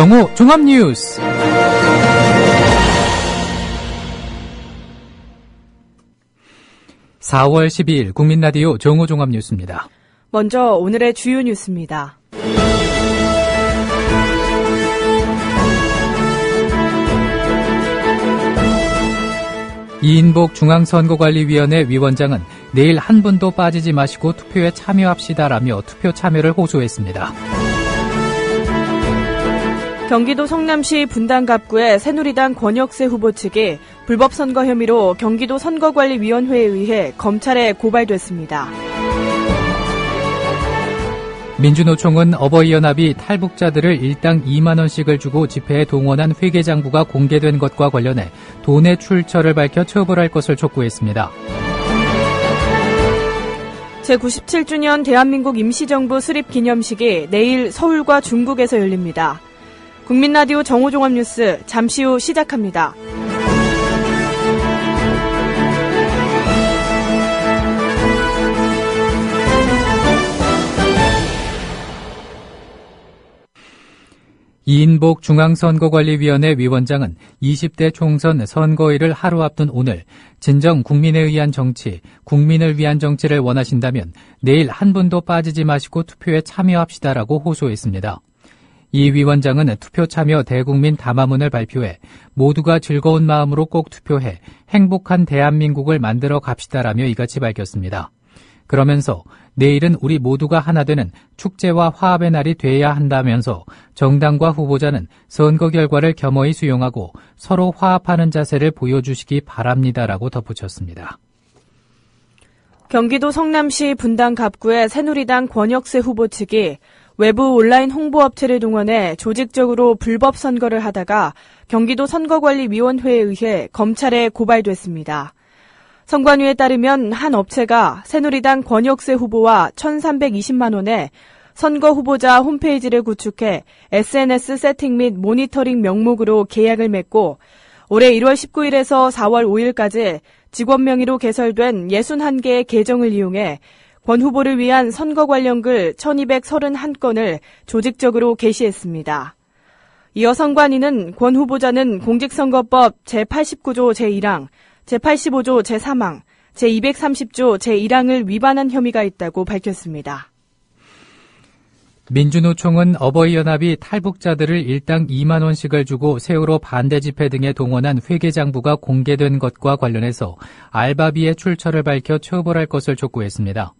정오 종합뉴스. (4월 12일) 국민라디오 정오 종합뉴스입니다. 먼저 오늘의 주요 뉴스입니다. 이인복 중앙선거관리위원회 위원장은 내일 한 분도 빠지지 마시고 투표에 참여합시다라며 투표 참여를 호소했습니다. 경기도 성남시 분당갑구의 새누리당 권혁세 후보 측이 불법 선거 혐의로 경기도 선거관리위원회에 의해 검찰에 고발됐습니다. 민주노총은 어버이연합이 탈북자들을 일당 2만 원씩을 주고 집회에 동원한 회계장부가 공개된 것과 관련해 돈의 출처를 밝혀 처벌할 것을 촉구했습니다. 제97주년 대한민국 임시정부 수립 기념식이 내일 서울과 중국에서 열립니다. 국민라디오 정오종합뉴스 잠시 후 시작합니다. 이인복 중앙선거관리위원회 위원장은 20대 총선 선거일을 하루 앞둔 오늘 진정 국민에 의한 정치, 국민을 위한 정치를 원하신다면 내일 한 분도 빠지지 마시고 투표에 참여합시다라고 호소했습니다. 이 위원장은 투표 참여 대국민 담화문을 발표해 모두가 즐거운 마음으로 꼭 투표해 행복한 대한민국을 만들어 갑시다라며 이같이 밝혔습니다. 그러면서 내일은 우리 모두가 하나 되는 축제와 화합의 날이 돼야 한다면서 정당과 후보자는 선거 결과를 겸허히 수용하고 서로 화합하는 자세를 보여주시기 바랍니다라고 덧붙였습니다. 경기도 성남시 분당갑구의 새누리당 권혁세 후보 측이 외부 온라인 홍보업체를 동원해 조직적으로 불법 선거를 하다가 경기도 선거관리위원회에 의해 검찰에 고발됐습니다. 선관위에 따르면 한 업체가 새누리당 권혁세 후보와 1,320만 원에 선거 후보자 홈페이지를 구축해 SNS 세팅 및 모니터링 명목으로 계약을 맺고 올해 1월 19일에서 4월 5일까지 직원 명의로 개설된 61개의 계정을 이용해 권 후보를 위한 선거 관련 글 1,231건을 조직적으로 게시했습니다. 이어 선관위는 권 후보자는 공직선거법 제89조 제1항, 제85조 제3항, 제230조 제1항을 위반한 혐의가 있다고 밝혔습니다. 민주노총은 어버이연합이 탈북자들을 일당 2만 원씩을 주고 세월호 반대 집회 등에 동원한 회계장부가 공개된 것과 관련해서 알바비의 출처를 밝혀 처벌할 것을 촉구했습니다.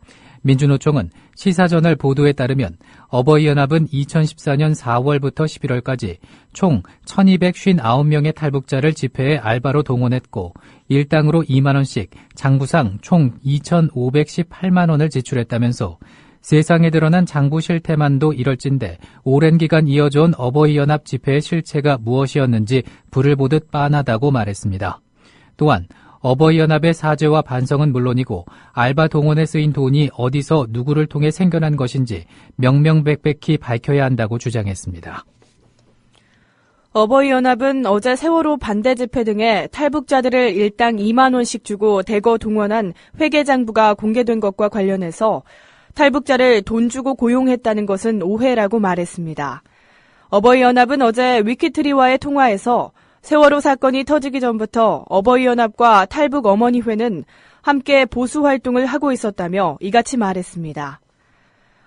민주노총은 시사저널 보도에 따르면 어버이연합은 2014년 4월부터 11월까지 총 1,259명의 탈북자를 집회에 알바로 동원했고 일당으로 2만 원씩 장부상 총 2,518만 원을 지출했다면서 세상에 드러난 장부 실태만도 이럴진데 오랜 기간 이어져온 어버이연합 집회의 실체가 무엇이었는지 불을 보듯 빤하다고 말했습니다. 또한 어버이연합의 사죄와 반성은 물론이고 알바 동원에 쓰인 돈이 어디서 누구를 통해 생겨난 것인지 명명백백히 밝혀야 한다고 주장했습니다. 어버이연합은 어제 세월호 반대 집회 등에 탈북자들을 일당 2만 원씩 주고 대거 동원한 회계장부가 공개된 것과 관련해서 탈북자를 돈 주고 고용했다는 것은 오해라고 말했습니다. 어버이연합은 어제 위키트리와의 통화에서 세월호 사건이 터지기 전부터 어버이연합과 탈북 어머니회는 함께 보수활동을 하고 있었다며 이같이 말했습니다.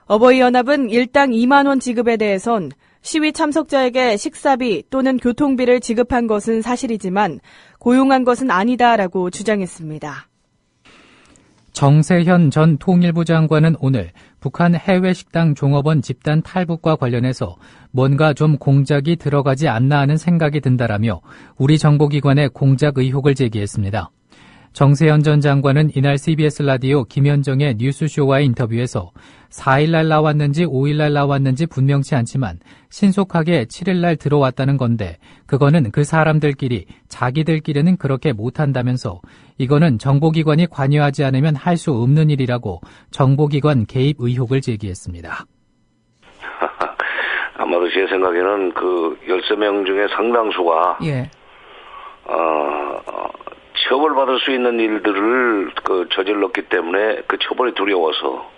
어버이연합은 일당 2만 원 지급에 대해선 시위 참석자에게 식사비 또는 교통비를 지급한 것은 사실이지만 고용한 것은 아니다라고 주장했습니다. 정세현 전 통일부 장관은 오늘 북한 해외 식당 종업원 집단 탈북과 관련해서 뭔가 좀 공작이 들어가지 않나 하는 생각이 든다라며 우리 정보기관에 공작 의혹을 제기했습니다. 정세현 전 장관은 이날 CBS 라디오 김현정의 뉴스쇼와의 인터뷰에서 4일날 나왔는지 5일날 나왔는지 분명치 않지만 신속하게 7일날 들어왔다는 건데 그거는 그 사람들끼리 자기들끼리는 그렇게 못한다면서 이거는 정보기관이 관여하지 않으면 할 수 없는 일이라고 정보기관 개입 의혹을 제기했습니다. 아마도 제 생각에는 그 13명 중에 상당수가 처벌받을 수 있는 일들을 저질렀기 때문에 그 처벌이 두려워서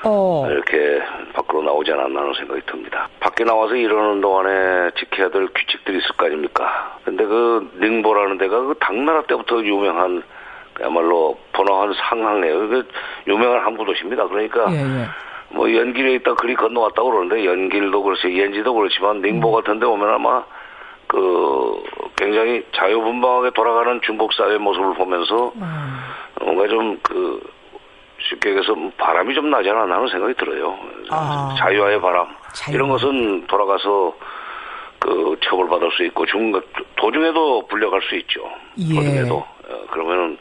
이렇게 밖으로 나오지 않았나 하는 생각이 듭니다. 밖에 나와서 이러는 동안에 지켜야 될 규칙들이 있을 거 아닙니까? 근데 그 닝보라는 데가 그 당나라 때부터 유명한 그야말로 번화한 상항이에요. 그 유명한 항구 도시입니다. 그러니까 뭐 연길에 있다 그리 건너왔다고 그러는데 연길도 그렇지 연지도 그렇지만 닝보 같은 데 오면 아마 그 굉장히 자유분방하게 돌아가는 중국 사회의 모습을 보면서 뭔가 좀 그 쉽게 얘기해서 바람이 좀 나지 않나 하는 생각이 들어요. 자유와의 바람. 이런 것은 돌아가서 그 처벌받을 수 있고 도중에도 불려갈 수 있죠. 도중에도. 그러면은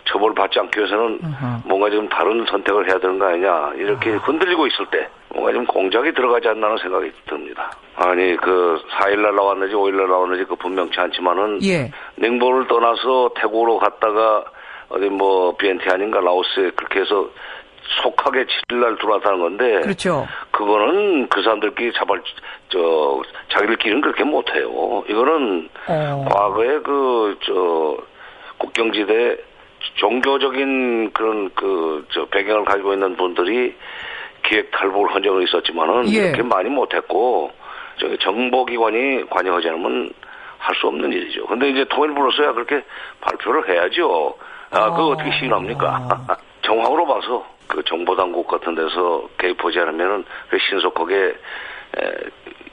처벌받지 않기 위해서는 뭔가 좀 다른 선택을 해야 되는 거 아니냐. 이렇게 흔들리고 있을 때 뭔가 좀 공작이 들어가지 않나는 생각이 듭니다. 아니 그 4일날 나왔는지 5일날 나왔는지 그 분명치 않지만은 닝보를 떠나서 태국으로 갔다가 어디 뭐 비엔티안인가 라오스에 그렇게 해서 속하게 7일날 들어왔다는 건데 그렇죠. 그거는 그 사람들끼리 자기들끼리는 그렇게 못해요. 이거는 과거에 국경지대 종교적인 그런 배경을 가지고 있는 분들이 기획 탈북을 한 적은 있었지만은 이렇게 많이 못했고 정보기관이 관여하지 않으면 할 수 없는 일이죠. 근데 이제 통일부로서야 그렇게 발표를 해야죠. 그거 어떻게 시인합니까? 정황으로 봐서 그 정보당국 같은 데서 개입하지 않으면은 신속하게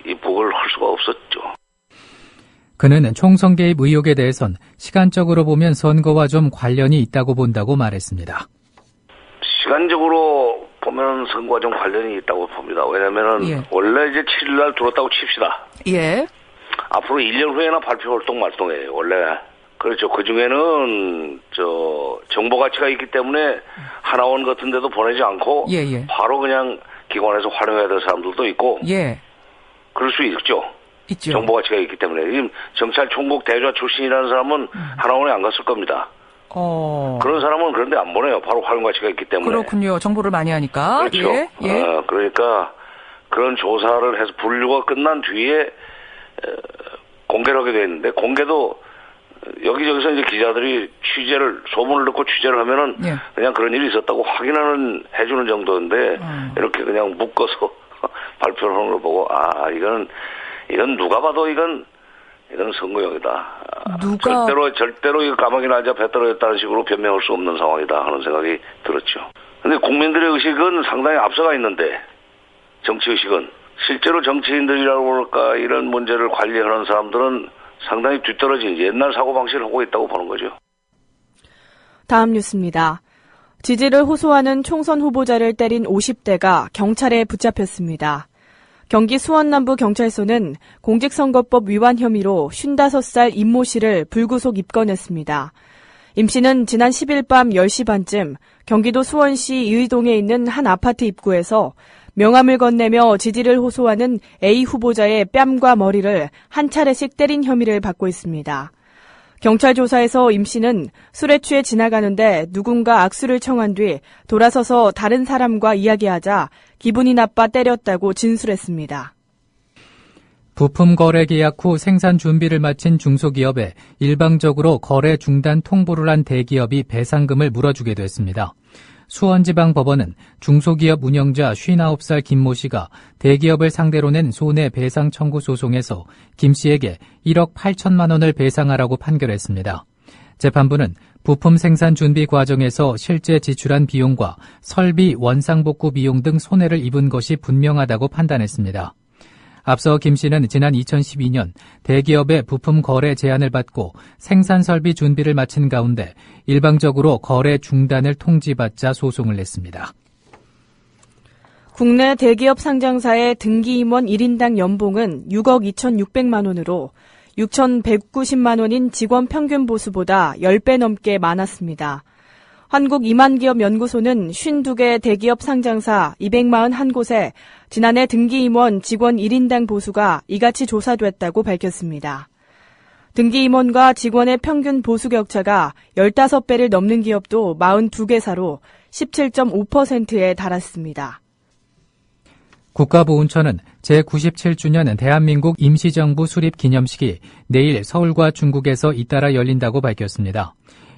입국을 할 수가 없었죠. 그는 총선 개입 의혹에 대해선 시간적으로 보면 선거와 좀 관련이 있다고 본다고 말했습니다. 시간적으로 보면 선거와 좀 관련이 있다고 봅니다. 왜냐면은 원래 이제 7일날 들어왔다고 칩시다. 앞으로 1년 후에나 발표 활동 말동해요. 원래. 그렇죠. 그 중에는 정보 가치가 있기 때문에 하나원 같은 데도 보내지 않고 바로 그냥 기관에서 활용해야 될 사람들도 있고 그럴 수 있죠. 정보 가치가 있기 때문에 정찰 총국 대좌 출신이라는 사람은 하나원에 안 갔을 겁니다. 그런 사람은 그런데 안 보내요. 바로 활용 가치가 있기 때문에. 그렇군요. 정보를 많이 하니까. 그렇죠. 그러니까 그런 조사를 해서 분류가 끝난 뒤에 공개를 하게 돼 있는데 공개도 여기저기서 이제 기자들이 소문을 듣고 취재를 하면은 그냥 그런 일이 있었다고 해주는 정도인데 이렇게 그냥 묶어서 발표를 하는 걸 보고 이건 누가 봐도 이건 선거용이다. 절대로 이거 까마귀나 앉아 배 떨어졌다는 식으로 변명할 수 없는 상황이다 하는 생각이 들었죠. 근데 국민들의 의식은 상당히 앞서가 있는데 정치의식은 실제로 정치인들이라고 볼까 이런 문제를 관리하는 사람들은 상당히 뒤떨어진 옛날 사고방식을 하고 있다고 보는 거죠. 다음 뉴스입니다. 지지를 호소하는 총선 후보자를 때린 50대가 경찰에 붙잡혔습니다. 경기 수원남부 경찰서는 공직선거법 위반 혐의로 55살 임모 씨를 불구속 입건했습니다. 임 씨는 지난 10일 밤 10시 반쯤 경기도 수원시 이의동에 있는 한 아파트 입구에서 명함을 건네며 지지를 호소하는 A 후보자의 뺨과 머리를 한 차례씩 때린 혐의를 받고 있습니다. 경찰 조사에서 임 씨는 술에 취해 지나가는데 누군가 악수를 청한 뒤 돌아서서 다른 사람과 이야기하자 기분이 나빠 때렸다고 진술했습니다. 부품 거래 계약 후 생산 준비를 마친 중소기업에 일방적으로 거래 중단 통보를 한 대기업이 배상금을 물어주게 됐습니다. 수원지방법원은 중소기업 운영자 59살 김모 씨가 대기업을 상대로 낸 손해배상 청구 소송에서 김 씨에게 1억 8천만 원을 배상하라고 판결했습니다. 재판부는 부품 생산 준비 과정에서 실제 지출한 비용과 설비, 원상복구 비용 등 손해를 입은 것이 분명하다고 판단했습니다. 앞서 김 씨는 지난 2012년 대기업의 부품 거래 제안을 받고 생산 설비 준비를 마친 가운데 일방적으로 거래 중단을 통지받자 소송을 냈습니다. 국내 대기업 상장사의 등기 임원 1인당 연봉은 6억 2,600만 원으로 6,190만 원인 직원 평균 보수보다 10배 넘게 많았습니다. 한국이만기업연구소는 52개 대기업 상장사 241곳에 지난해 등기 임원 직원 1인당 보수가 이같이 조사됐다고 밝혔습니다. 등기 임원과 직원의 평균 보수 격차가 15배를 넘는 기업도 42개사로 17.5%에 달했습니다. 국가보훈처는 제97주년 대한민국 임시정부 수립 기념식이 내일 서울과 중국에서 잇따라 열린다고 밝혔습니다.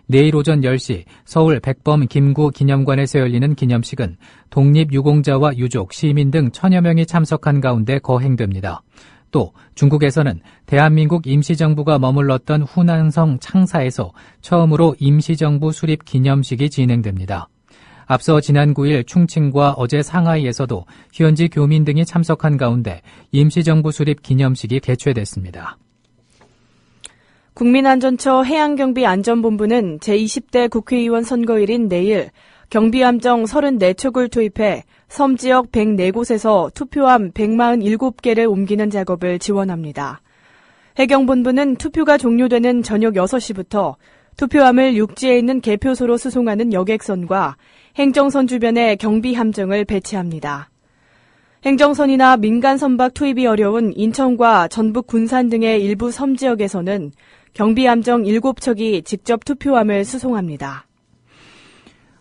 내일 오전 10시 서울 백범 김구 기념관에서 열리는 기념식은 독립유공자와 유족, 시민 등 천여 명이 참석한 가운데 거행됩니다. 또 중국에서는 대한민국 임시정부가 머물렀던 후난성 창사에서 처음으로 임시정부 수립 기념식이 진행됩니다. 앞서 지난 9일 충칭과 어제 상하이에서도 현지 교민 등이 참석한 가운데 임시정부 수립 기념식이 개최됐습니다. 국민안전처 해양경비안전본부는 제20대 국회의원 선거일인 내일 경비함정 34척을 투입해 섬 지역 104곳에서 투표함 147개를 옮기는 작업을 지원합니다. 해경본부는 투표가 종료되는 저녁 6시부터 투표함을 육지에 있는 개표소로 수송하는 여객선과 행정선 주변에 경비함정을 배치합니다. 행정선이나 민간 선박 투입이 어려운 인천과 전북 군산 등의 일부 섬 지역에서는 경비함정 7척이 직접 투표함을 수송합니다.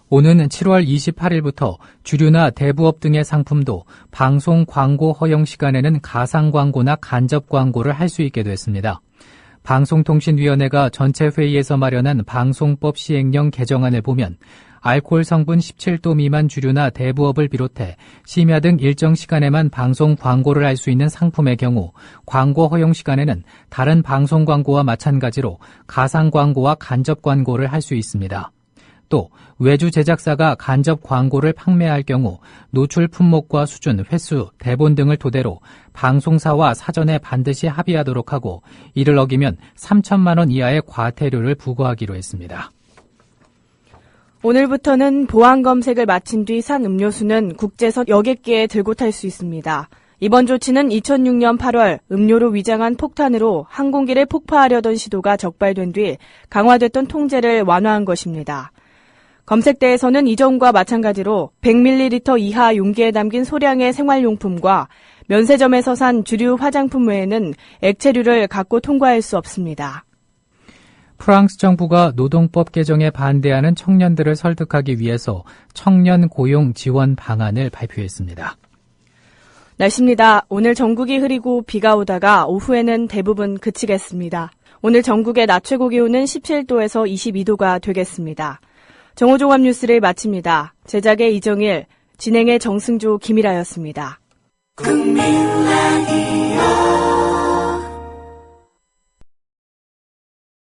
오는 7월 28일부터 주류나 대부업 등의 상품도 방송 광고 허용 시간에는 가상 광고나 간접 광고를 할 수 있게 됐습니다. 방송통신위원회가 전체 회의에서 마련한 방송법 시행령 개정안을 보면 알코올 성분 17도 미만 주류나 대부업을 비롯해 심야 등 일정 시간에만 방송 광고를 할 수 있는 상품의 경우 광고 허용 시간에는 다른 방송 광고와 마찬가지로 가상 광고와 간접 광고를 할 수 있습니다. 또 외주 제작사가 간접 광고를 판매할 경우 노출 품목과 수준, 횟수, 대본 등을 토대로 방송사와 사전에 반드시 합의하도록 하고 이를 어기면 3천만 원 이하의 과태료를 부과하기로 했습니다. 오늘부터는 보안 검색을 마친 뒤 산 음료수는 국제선 여객기에 들고 탈 수 있습니다. 이번 조치는 2006년 8월 음료로 위장한 폭탄으로 항공기를 폭파하려던 시도가 적발된 뒤 강화됐던 통제를 완화한 것입니다. 검색대에서는 이전과 마찬가지로 100ml 이하 용기에 담긴 소량의 생활용품과 면세점에서 산 주류 화장품 외에는 액체류를 갖고 통과할 수 없습니다. 프랑스 정부가 노동법 개정에 반대하는 청년들을 설득하기 위해서 청년 고용 지원 방안을 발표했습니다. 날씨입니다. 오늘 전국이 흐리고 비가 오다가 오후에는 대부분 그치겠습니다. 오늘 전국의 낮 최고 기온은 17도에서 22도가 되겠습니다. 정오종합 뉴스를 마칩니다. 제작의 이정일, 진행의 정승조, 김일아였습니다. 국민라디오